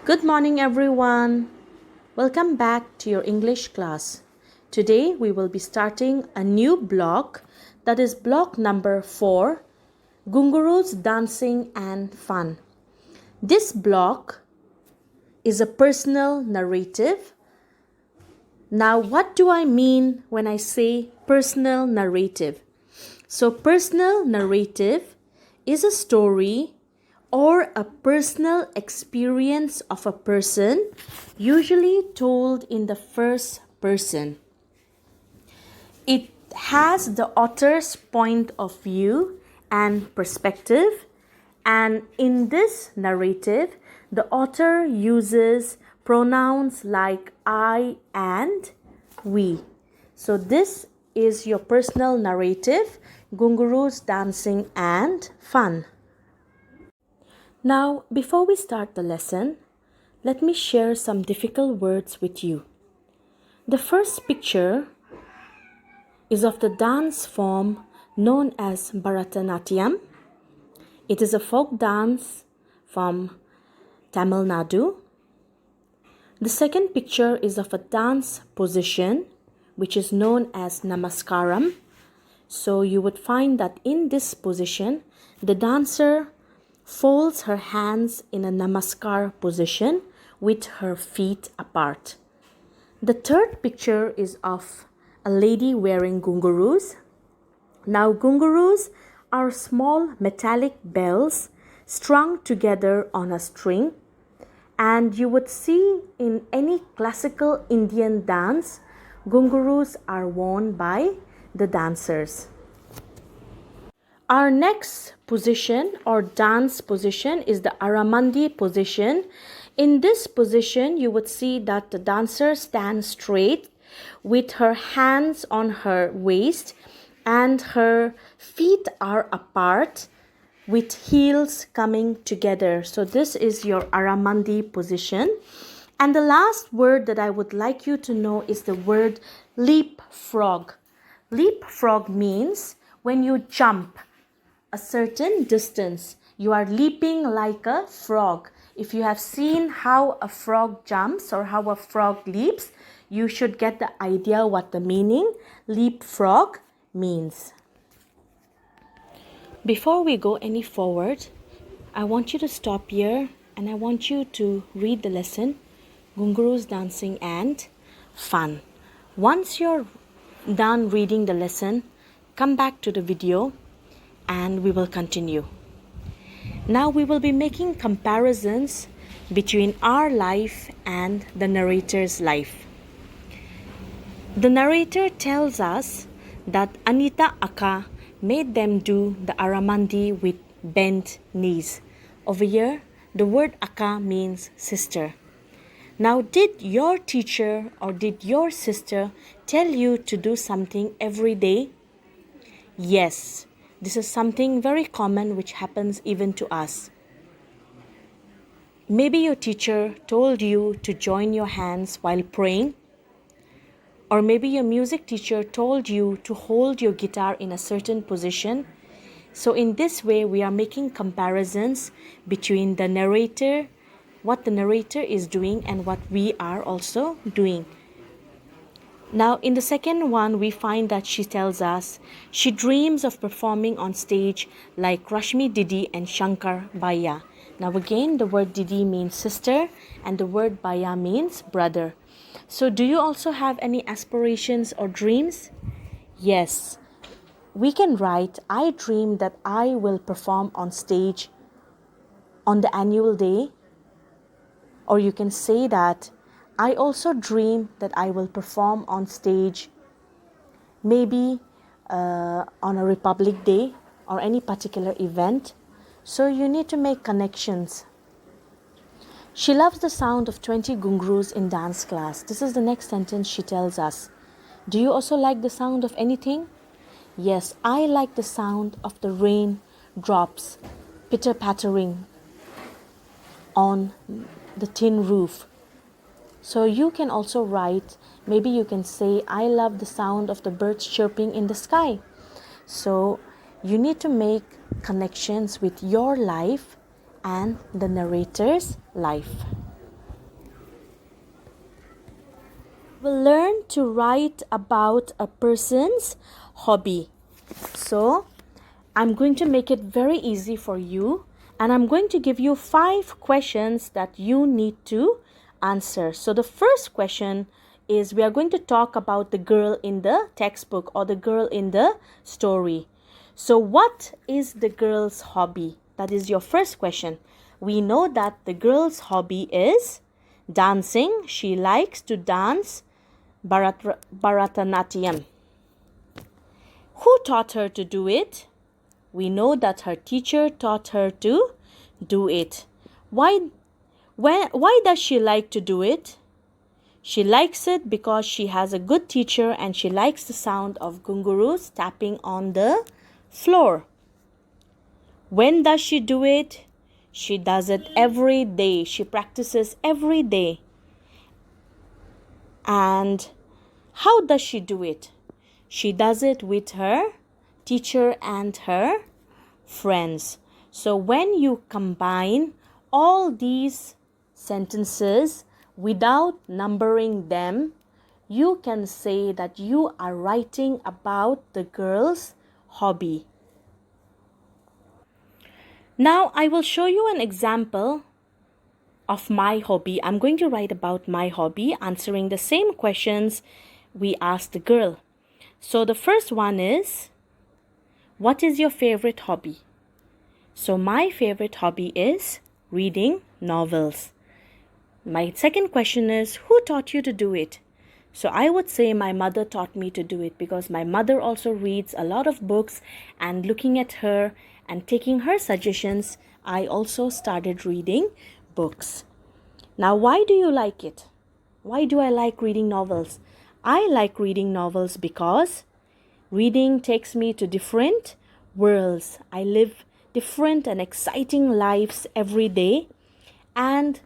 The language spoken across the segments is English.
Good morning, everyone. Welcome back to your English class. Today we will be starting a new block, that is block number 4, Ghungroos, Dancing and Fun. This block is a personal narrative. Now, what do I mean when I say personal narrative? So, personal narrative is a story or a personal experience of a person, usually told in the first person. It has the author's point of view and perspective, and in this narrative, the author uses pronouns like I and we. So this is your personal narrative, Ghungroos, Dancing and Fun. Now, before we start the lesson, let me share some difficult words with you. The first picture is of the dance form known as Bharatanatyam. It is a folk dance from Tamil Nadu. The second picture is of a dance position which is known as Namaskaram. So you would find that in this position, the dancer folds her hands in a namaskar position with her feet apart. The third picture is of a lady wearing gungroos. Now, gungroos are small metallic bells strung together on a string, and you would see in any classical Indian dance, gungroos are worn by the dancers. Our next position or dance position is the Aramandi position. In this position, you would see that the dancer stands straight with her hands on her waist and her feet are apart with heels coming together. So this is your Aramandi position. And the last word that I would like you to know is the word leapfrog. Leapfrog means when you jump a certain distance, you are leaping like a frog. If you have seen how a frog jumps or how a frog leaps, you should get the idea what the meaning leapfrog means. Before we go any forward, I want you to stop here and I want you to read the lesson, Ghungroos, Dancing and Fun. Once you're done reading the lesson, come back to the video and we will continue. Now we will be making comparisons between our life and the narrator's life. The narrator tells us that Anita Akka made them do the Aramandi with bent knees. Over here, the word Akka means sister. Now, did your teacher or did your sister tell you to do something every day? Yes. This is something very common which happens even to us. Maybe your teacher told you to join your hands while praying, or maybe your music teacher told you to hold your guitar in a certain position. So in this way, we are making comparisons between the narrator, what the narrator is doing and what we are also doing. Now, in the second one, we find that she tells us she dreams of performing on stage like Rashmi Didi and Shankar Bhaiya. Now, again, the word Didi means sister and the word Bhaiya means brother. So, do you also have any aspirations or dreams? Yes. We can write, I dream that I will perform on stage on the annual day. Or you can say that I also dream that I will perform on stage maybe on a Republic Day or any particular event. So you need to make connections. She loves the sound of 20 Ghungroos in dance class. This is the next sentence she tells us. Do you also like the sound of anything? Yes, I like the sound of the rain drops pitter-pattering on the tin roof. So you can also write, maybe you can say, I love the sound of the birds chirping in the sky. So you need to make connections with your life and the narrator's life. will learn to write about a person's hobby. So I'm going to make it very easy for you, and I'm going to give you 5 questions that you need to answer. So the first question is, we are going to talk about the girl in the textbook or the girl in the story. So what is the girl's hobby? That is your first question. We know that the girl's hobby is dancing. She likes to dance Bharatanatyam. Who taught her to do it? We know that her teacher taught her to do it. Why does she like to do it? She likes it because she has a good teacher and she likes the sound of Ghungroos tapping on the floor. When does she do it? She does it every day. She practices every day. And how does she do it? She does it with her teacher and her friends. So when you combine all these sentences without numbering them, you can say that you are writing about the girl's hobby. Now I will show you an example of my hobby. I'm going to write about my hobby, answering the same questions we asked the girl. So the first one is, what is your favorite hobby? So my favorite hobby is reading novels. My second question is, who taught you to do it? So I would say my mother taught me to do it, because my mother also reads a lot of books, and looking at her and taking her suggestions, I also started reading books. Now, why do you like it? Why do I like reading novels? I like reading novels because reading takes me to different worlds. I live different and exciting lives every day, and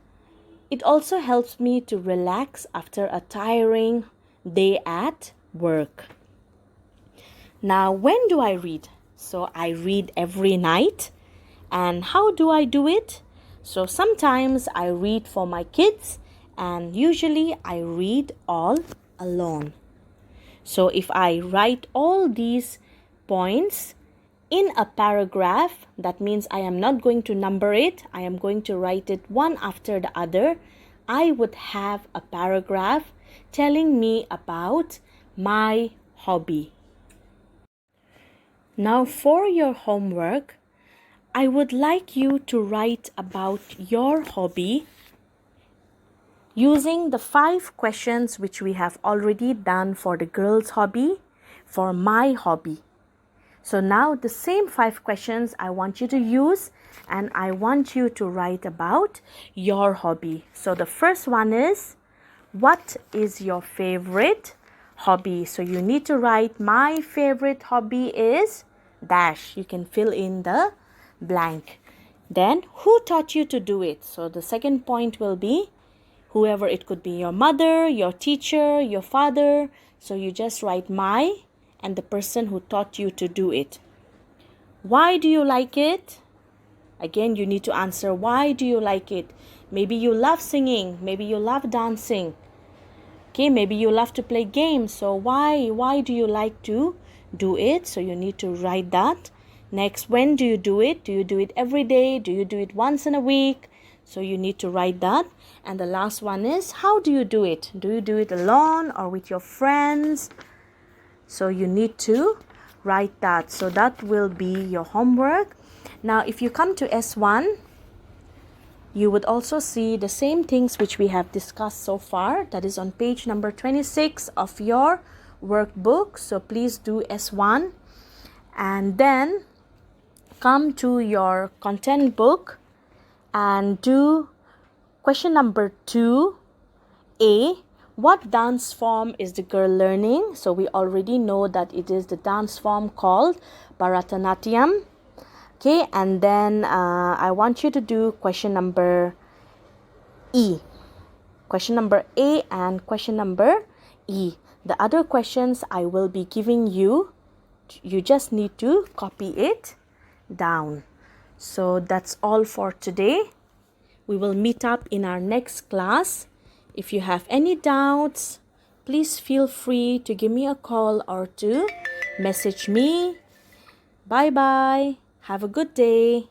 it also helps me to relax after a tiring day at work. Now, when do I read? So I read every night. And how do I do it? So sometimes I read for my kids, and usually I read all alone. So if I write all these points in a paragraph, that means I am not going to number it. I am going to write it one after the other. I would have a paragraph telling me about my hobby. Now for your homework, I would like you to write about your hobby using the 5 questions which we have already done for the girl's hobby, for my hobby. So now the same 5 questions I want you to use, and I want you to write about your hobby. So the first one is, what is your favorite hobby? So you need to write, my favorite hobby is dash. You can fill in the blank. Then, who taught you to do it? So the second point will be whoever. It could be your mother, your teacher, your father. So you just write my and the person who taught you to do it. Why do you like it? Again, you need to answer, why do you like it? Maybe you love singing, maybe you love dancing. Okay, maybe you love to play games. So why do you like to do it? So you need to write that. Next, when do you do it? Do you do it every day? Do you do it once in a week? So you need to write that. And the last one is, how do you do it? Do you do it alone or with your friends? So you need to write that. So that will be your homework. Now, if you come to S1, you would also see the same things which we have discussed so far. That is on page number 26 of your workbook. So please do S1. And then come to your content book and do question number 2A. What dance form is the girl learning? So we already know that it is the dance form called Bharatanatyam. Okay, and then I want you to do question number E. Question number A and question number E. The other questions I will be giving you. You just need to copy it down. So that's all for today. We will meet up in our next class. If you have any doubts, please feel free to give me a call or to message me. Bye bye. Have a good day.